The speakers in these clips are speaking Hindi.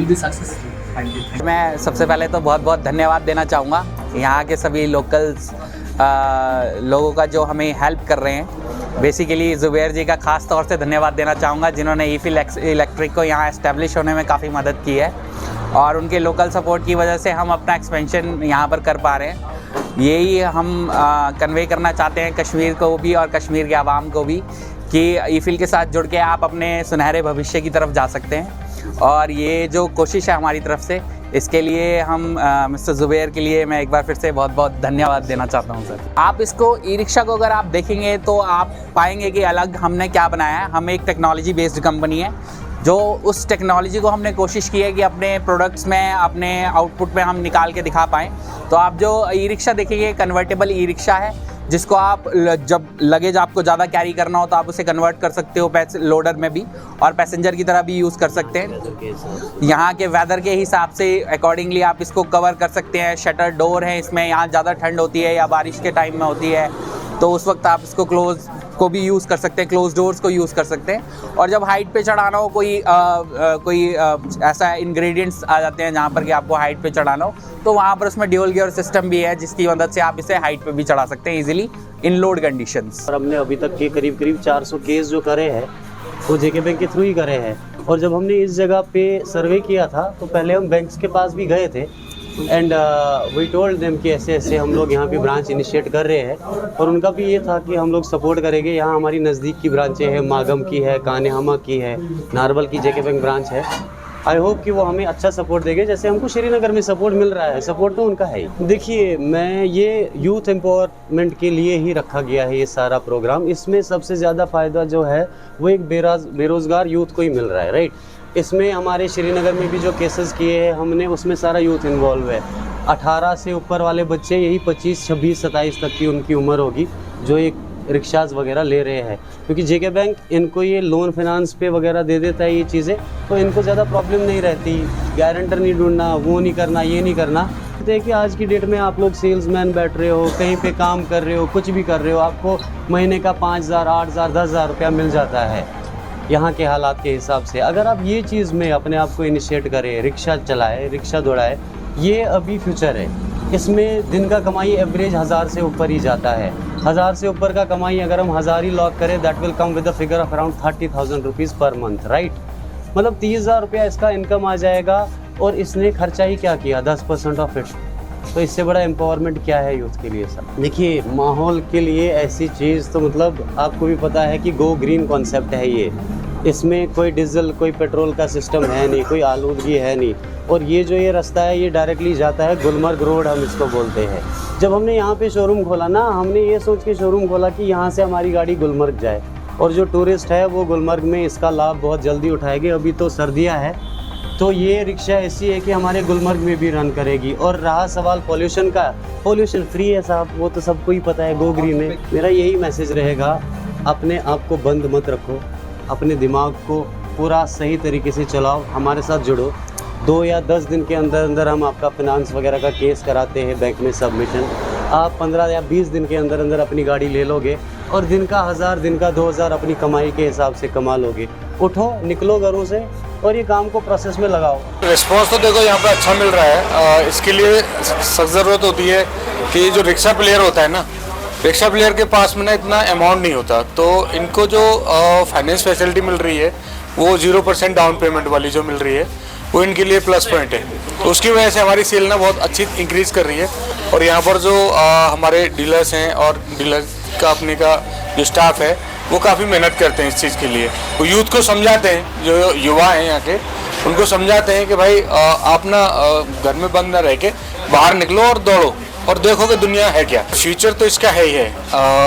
will be successful. Thank you. मैं सबसे पहले तो बहुत बहुत धन्यवाद देना चाहूँगा यहाँ के सभी लोकल्स लोगों का जो हमें हेल्प कर रहे हैं। बेसिकली ज़ुबैर जी का ख़ास तौर से धन्यवाद देना चाहूँगा जिन्होंने ईफिल इलेक्ट्रिक को यहाँ एस्टेब्लिश होने में काफ़ी मदद की है और उनके लोकल सपोर्ट की वजह से हम अपना एक्सपेंशन यहाँ पर कर पा रहे हैं। यही हम कन्वे करना चाहते हैं कश्मीर को भी और कश्मीर के आवाम को भी कि ईफिल के साथ जुड़ के आप अपने सुनहरे भविष्य की तरफ जा सकते हैं और ये जो कोशिश है हमारी तरफ से इसके लिए हम मिस्टर ज़ुबैर के लिए मैं एक बार फिर से बहुत बहुत धन्यवाद देना चाहता हूं सर। आप इसको ई रिक्शा को अगर आप देखेंगे तो आप पाएंगे कि अलग हमने क्या बनाया है। हम एक टेक्नोलॉजी बेस्ड कंपनी है जो उस टेक्नोलॉजी को हमने कोशिश की है कि अपने प्रोडक्ट्स में अपने आउटपुट में हम निकाल के दिखा पाएँ। तो आप जो ई रिक्शा देखेंगे कन्वर्टेबल ई रिक्शा है जिसको आप जब लगेज आपको ज़्यादा कैरी करना हो तो आप उसे कन्वर्ट कर सकते हो लोडर में भी और पैसेंजर की तरह भी यूज़ कर सकते हैं। यहाँ के वेदर के हिसाब से अकॉर्डिंगली आप इसको कवर कर सकते हैं। शटर डोर है इसमें, यहाँ ज़्यादा ठंड होती है या बारिश के टाइम में होती है तो उस वक्त आप इसको क्लोज को भी यूज़ कर सकते हैं, क्लोज डोर्स को यूज़ कर सकते हैं। और जब हाइट पे चढ़ाना हो कोई ऐसा इंग्रेडिएंट्स आ जाते हैं जहाँ पर कि आपको हाइट पे चढ़ाना हो तो वहाँ पर उसमें ड्यूल गियर सिस्टम भी है जिसकी मदद से आप इसे हाइट पे भी चढ़ा सकते हैं इजीली इन लोड कंडीशंस। और हमने अभी तक के करीब 400 केस जो करे हैं वो जेके बैंक के थ्रू ही करे हैं। और जब हमने इस जगह पे सर्वे किया था तो पहले हम बैंक्स के पास भी गए थे एंड वी टोल्ड देम कि ऐसे ऐसे हम लोग यहाँ पे ब्रांच इनिशिएट कर रहे हैं और उनका भी ये था कि हम लोग सपोर्ट करेंगे। यहाँ हमारी नज़दीक की ब्रांचें हैं, मागम की है, कानेहमा की है, नारवल की जेके बैंक ब्रांच है। आई होप कि वो हमें अच्छा सपोर्ट देंगे जैसे हमको श्रीनगर में सपोर्ट मिल रहा है। सपोर्ट तो उनका है ही। देखिए, मैं ये यूथ एम्पावरमेंट के लिए ही रखा गया है ये सारा प्रोग्राम। इसमें सबसे ज़्यादा फ़ायदा जो है वो एक बेरोज़गार यूथ को ही मिल रहा है, राइट। इसमें हमारे श्रीनगर में भी जो केसेस किए हैं हमने उसमें सारा यूथ इन्वॉल्व है। 18 से ऊपर वाले बच्चे यही 25, 26, 27 तक की उनकी उम्र होगी जो एक रिक्शाज वगैरह ले रहे हैं क्योंकि जेके बैंक इनको ये लोन फाइनेंस पे वगैरह दे देता है ये चीज़ें तो इनको ज़्यादा प्रॉब्लम नहीं रहती। गारंटर नहीं ढूंढना, वो नहीं करना, ये नहीं करना। देखिए आज की डेट में आप लोग सेल्समैन बैठ रहे हो, कहीं पे काम कर रहे हो, कुछ भी कर रहे हो, आपको महीने का 5,000, 8,000, 10,000 रुपया मिल जाता है यहाँ के हालात के हिसाब से। अगर आप ये चीज़ में अपने आप को इनिशिएट करें, रिक्शा चलाए, रिक्शा दौड़ाए, ये अभी फ्यूचर है। इसमें दिन का कमाई एवरेज 1000 से ऊपर ही जाता है। 1000 से ऊपर का कमाई अगर हम 1000 ही लॉक करें that will come with a figure of around 30,000 rupees per month, right. मतलब 30,000 रुपया इसका इनकम आ जाएगा और इसने खर्चा ही क्या किया, 10% ऑफ इट। तो इससे बड़ा एम्पावरमेंट क्या है यूथ के लिए सर। देखिए, माहौल के लिए ऐसी चीज़ तो मतलब आपको भी पता है कि गो ग्रीन कॉन्सेप्ट है ये। इसमें कोई डीजल, कोई पेट्रोल का सिस्टम है नहीं, कोई आलूदगी है नहीं। और ये जो ये रास्ता है ये डायरेक्टली जाता है गुलमर्ग रोड, हम इसको बोलते हैं। जब हमने यहाँ पे शोरूम खोला ना, हमने ये सोच के शोरूम खोला कि यहाँ से हमारी गाड़ी गुलमर्ग जाए और जो टूरिस्ट है वो गुलमर्ग में इसका लाभ बहुत जल्दी उठाएंगे। अभी तो सर्दियाँ है तो ये रिक्शा ऐसी है कि हमारे गुलमर्ग में भी रन करेगी। और रहा सवाल पॉल्यूशन का, पॉल्यूशन फ्री है साहब, वो तो सबको ही पता है गो ग्रीन में। मेरा यही मैसेज रहेगा, अपने आप को बंद मत रखो, अपने दिमाग को पूरा सही तरीके से चलाओ, हमारे साथ जुड़ो। 2 या 10 दिन के अंदर अंदर हम आपका फिनांस वगैरह का केस कराते हैं बैंक में सबमिशन। आप 15 या 20 दिन के अंदर अंदर अपनी गाड़ी ले लोगे और दिन का 1000, दिन का 2000 अपनी कमाई के हिसाब से कमा लोगे। उठो, निकलो घरों से और ये काम को प्रोसेस में लगाओ। रिस्पॉन्स तो देखो यहाँ पे अच्छा मिल रहा है। इसके लिए सख्त ज़रूरत होती है कि जो रिक्शा प्लेयर होता है ना, रिक्शा प्लेयर के पास में ना इतना अमाउंट नहीं होता, तो इनको जो फाइनेंस फैसिलिटी मिल रही है वो 0% डाउन पेमेंट वाली जो मिल रही है वो इनके लिए प्लस पॉइंट है। तो उसकी वजह से हमारी सेल ना बहुत अच्छी इंक्रीज़ कर रही है। और यहाँ पर जो हमारे डीलर्स हैं और डीलर का अपने का जो स्टाफ है वो काफ़ी मेहनत करते हैं इस चीज़ के लिए। वो यूथ को समझाते हैं, जो युवा हैं यहाँ के, उनको समझाते हैं कि भाई आप ना घर में बंद ना रह के बाहर निकलो और दौड़ो और देखो कि दुनिया है क्या। फ्यूचर तो इसका है ही है।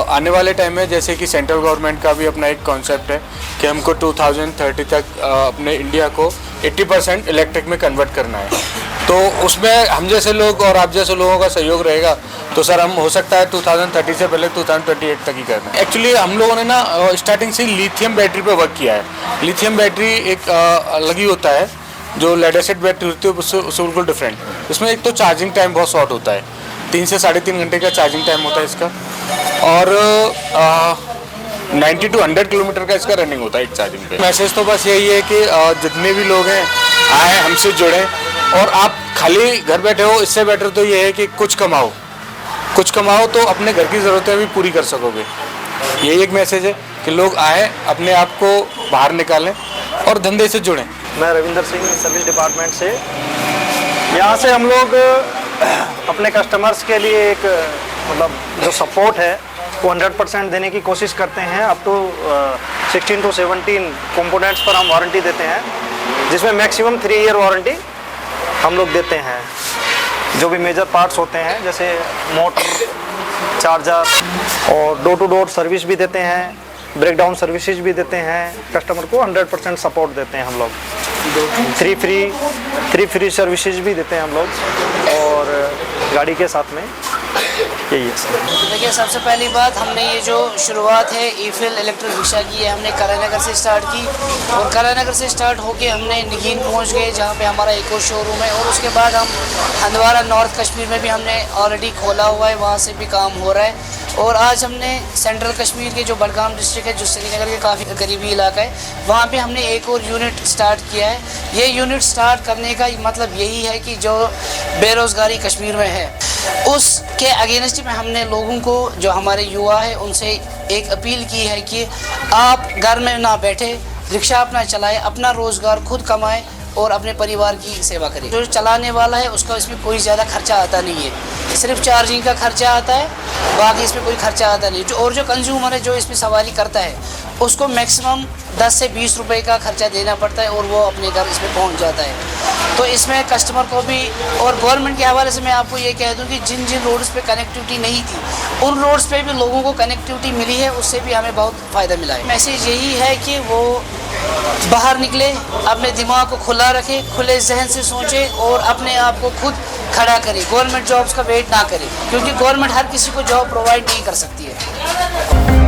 आने वाले टाइम में जैसे कि सेंट्रल गवर्नमेंट का भी अपना एक कॉन्सेप्ट है कि हमको 2030 तक अपने इंडिया को 80% इलेक्ट्रिक में कन्वर्ट करना है। तो उसमें हम जैसे लोग और आप जैसे लोगों का सहयोग रहेगा तो सर हम हो सकता है 2030 से पहले 2028 तक ही करना है। एक्चुअली हम लोगों ने ना स्टार्टिंग से लिथियम बैटरी पर वर्क किया है। लिथियम बैटरी एक अलग ही होता है, जो लेड एसिड बैटरी होती है उससे बिल्कुल डिफरेंट। इसमें एक तो चार्जिंग टाइम बहुत शॉर्ट होता है, 3 से 3.5 घंटे का चार्जिंग टाइम होता है इसका, और 90 to 100 किलोमीटर का इसका रनिंग होता है एक चार्जिंग पे। मैसेज तो बस यही है कि जितने भी लोग हैं आए, हमसे जुड़ें। और आप खाली घर बैठे हो, इससे बेटर तो ये है कि कुछ कमाओ तो अपने घर की ज़रूरतें भी पूरी कर सकोगे। यही एक मैसेज है कि लोग आए, अपने आप को बाहर निकालें और धंधे से जुड़ें। मैं रविंदर सिंह, सर्विस डिपार्टमेंट से। यहाँ से हम लोग अपने कस्टमर्स के लिए एक मतलब जो सपोर्ट है वो 100% देने की कोशिश करते हैं। अप टू 16 to 17 कंपोनेंट्स पर हम वारंटी देते हैं, जिसमें मैक्सिमम 3 ईयर वारंटी हम लोग देते हैं। जो भी मेजर पार्ट्स होते हैं जैसे मोटर, चार्जर, और डोर टू डोर सर्विस भी देते हैं, ब्रेकडाउन सर्विसेज भी देते हैं। कस्टमर को 100% सपोर्ट देते हैं हम लोग। 3 फ्री सर्विसेज भी देते हैं हम लोग, और गाड़ी के साथ में यही है सर। देखिए, सबसे पहली बात, हमने ये जो शुरुआत है ई-फिल इलेक्ट्रिक रिक्शा की है, हमने करायनगर से स्टार्ट की, और करायनगर से स्टार्ट होके हमने नगीन पहुंच गए जहां पे हमारा एक और शोरूम है, और उसके बाद हम हंदवारा नॉर्थ कश्मीर में भी हमने ऑलरेडी खोला हुआ है, वहां से भी काम हो रहा है। और आज हमने सेंट्रल कश्मीर के जो बडगाम डिस्ट्रिक्ट है, जो श्रीनगर के काफ़ी करीबी इलाका है, वहाँ पे हमने एक और यूनिट स्टार्ट किया है। ये यूनिट स्टार्ट करने का मतलब यही है कि जो बेरोज़गारी कश्मीर में है उसके अगेंस्ट में हमने लोगों को, जो हमारे युवा है, उनसे एक अपील की है कि आप घर में ना बैठे, रिक्शा अपना चलाएं, अपना रोज़गार खुद कमाएं और अपने परिवार की सेवा करें। जो चलाने वाला है उसका इसमें कोई ज़्यादा खर्चा आता नहीं है, सिर्फ चार्जिंग का खर्चा आता है, बाकी इसमें कोई खर्चा आता नहीं। जो कंज्यूमर है जो इसमें सवारी करता है उसको मैक्सिमम 10 से 20 रुपए का खर्चा देना पड़ता है और वो अपने घर इसमें पहुंच जाता है। तो इसमें कस्टमर को भी, और गवर्नमेंट के हवाले से मैं आपको ये कह दूं कि जिन जिन रोड्स पे कनेक्टिविटी नहीं थी उन रोड्स पे भी लोगों को कनेक्टिविटी मिली है, उससे भी हमें बहुत फ़ायदा मिला है। मैसेज यही है कि वो बाहर निकले, अपने दिमाग को खुला रखे, खुले जहन से सोचे और अपने आप को खुद खड़ा करे। गवर्नमेंट जॉब्स का वेट ना करे, क्योंकि गवर्नमेंट हर किसी को जॉब प्रोवाइड नहीं कर सकती है।